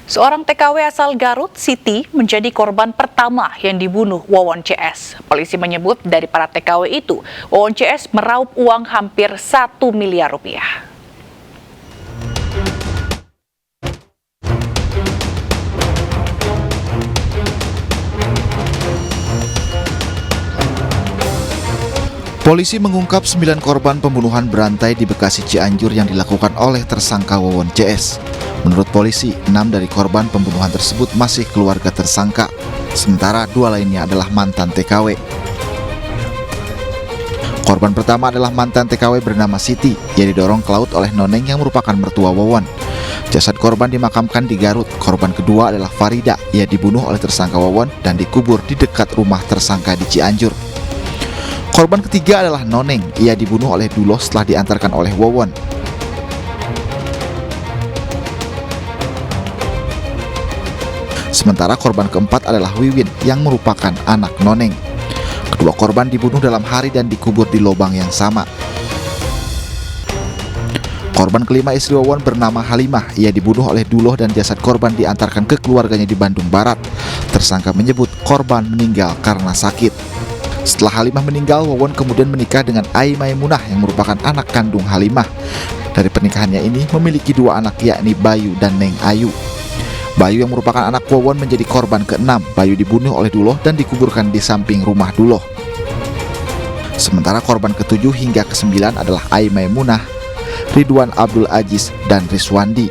Seorang TKW asal Garut, Siti, menjadi korban pertama yang dibunuh Wawon CS. Polisi menyebut dari para TKW itu, Wawon CS meraup uang hampir 1 miliar rupiah. Polisi mengungkap 9 korban pembunuhan berantai di Bekasi Cianjur yang dilakukan oleh tersangka Wawon CS. Menurut polisi, 6 dari korban pembunuhan tersebut masih keluarga tersangka, sementara 2 lainnya adalah mantan TKW. Korban pertama adalah mantan TKW bernama Siti, yang didorong ke laut oleh Noneng yang merupakan mertua Wawon. Jasad korban dimakamkan di Garut. Korban kedua adalah Farida, ia dibunuh oleh tersangka Wawon dan dikubur di dekat rumah tersangka di Cianjur. Korban ketiga adalah Noneng, ia dibunuh oleh Duloh setelah diantarkan oleh Wawon. Sementara korban keempat adalah Wiwin yang merupakan anak Noneng. Kedua korban dibunuh dalam hari dan dikubur di lubang yang sama. Korban kelima istri Wawon bernama Halimah, ia dibunuh oleh Duloh dan jasad korban diantarkan ke keluarganya di Bandung Barat. Tersangka menyebut korban meninggal karena sakit. Setelah Halimah meninggal, Wawon kemudian menikah dengan Ai Maimunah yang merupakan anak kandung Halimah. Dari pernikahannya ini memiliki 2 anak yakni Bayu dan Neng Ayu. Bayu yang merupakan anak Wawon menjadi korban ke-6. Bayu dibunuh oleh Duloh dan dikuburkan di samping rumah Duloh. Sementara korban ke-7 hingga ke-9 adalah Ai Maimunah, Ridwan Abdul Aziz, dan Riswandi.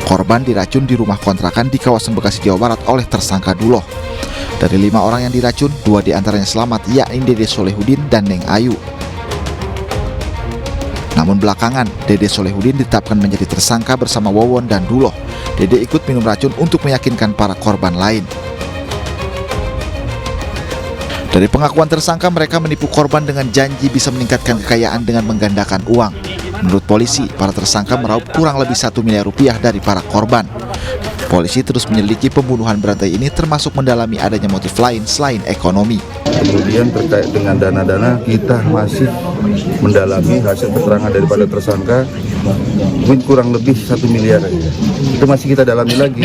Korban diracun di rumah kontrakan di kawasan Bekasi, Jawa Barat oleh tersangka Duloh. Dari 5 orang yang diracun, 2 diantaranya selamat, yakni Dede Solehudin dan Neng Ayu. Namun belakangan, Dede Solehudin ditetapkan menjadi tersangka bersama Wawon dan Duloh. Dede ikut minum racun untuk meyakinkan para korban lain. Dari pengakuan tersangka, mereka menipu korban dengan janji bisa meningkatkan kekayaan dengan menggandakan uang. Menurut polisi, para tersangka meraup kurang lebih 1 miliar rupiah dari para korban. Polisi terus menyelidiki pembunuhan berantai ini termasuk mendalami adanya motif lain selain ekonomi. Kemudian terkait dengan dana-dana, kita masih mendalami hasil keterangan daripada tersangka, mungkin kurang lebih 1 miliar aja. Itu masih kita dalami lagi,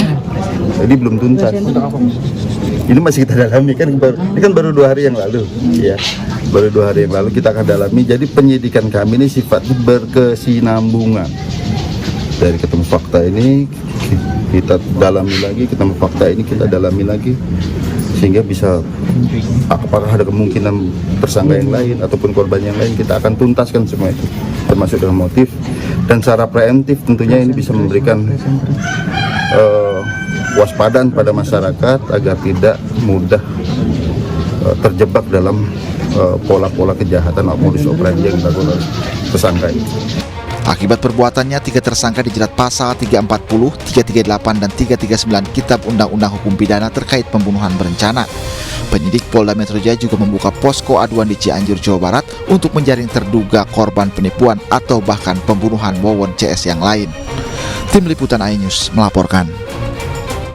jadi belum tuntas. Ini masih kita dalami, ini kan baru 2 hari yang lalu, ya. Baru 2 hari yang lalu kita akan dalami. Jadi penyidikan kami ini sifatnya berkesinambungan. Dari ketemu fakta ini kita dalami lagi, ketemu fakta ini kita dalami lagi, sehingga bisa apakah ada kemungkinan tersangka yang lain ataupun korban yang lain, kita akan tuntaskan semua itu, termasuk dengan motif dan secara preemptif. Tentunya ini bisa memberikan waspadaan pada masyarakat agar tidak mudah terjebak dalam pola-pola kejahatan atau modus operandi yang dilakukan oleh tersangka ini. Akibat perbuatannya, 3 tersangka dijerat pasal 340, 338, dan 339 Kitab Undang-Undang Hukum Pidana terkait pembunuhan berencana. Penyidik Polda Metro Jaya juga membuka posko aduan di Cianjur, Jawa Barat untuk menjaring terduga korban penipuan atau bahkan pembunuhan Wawon CS yang lain. Tim Liputan iNews melaporkan.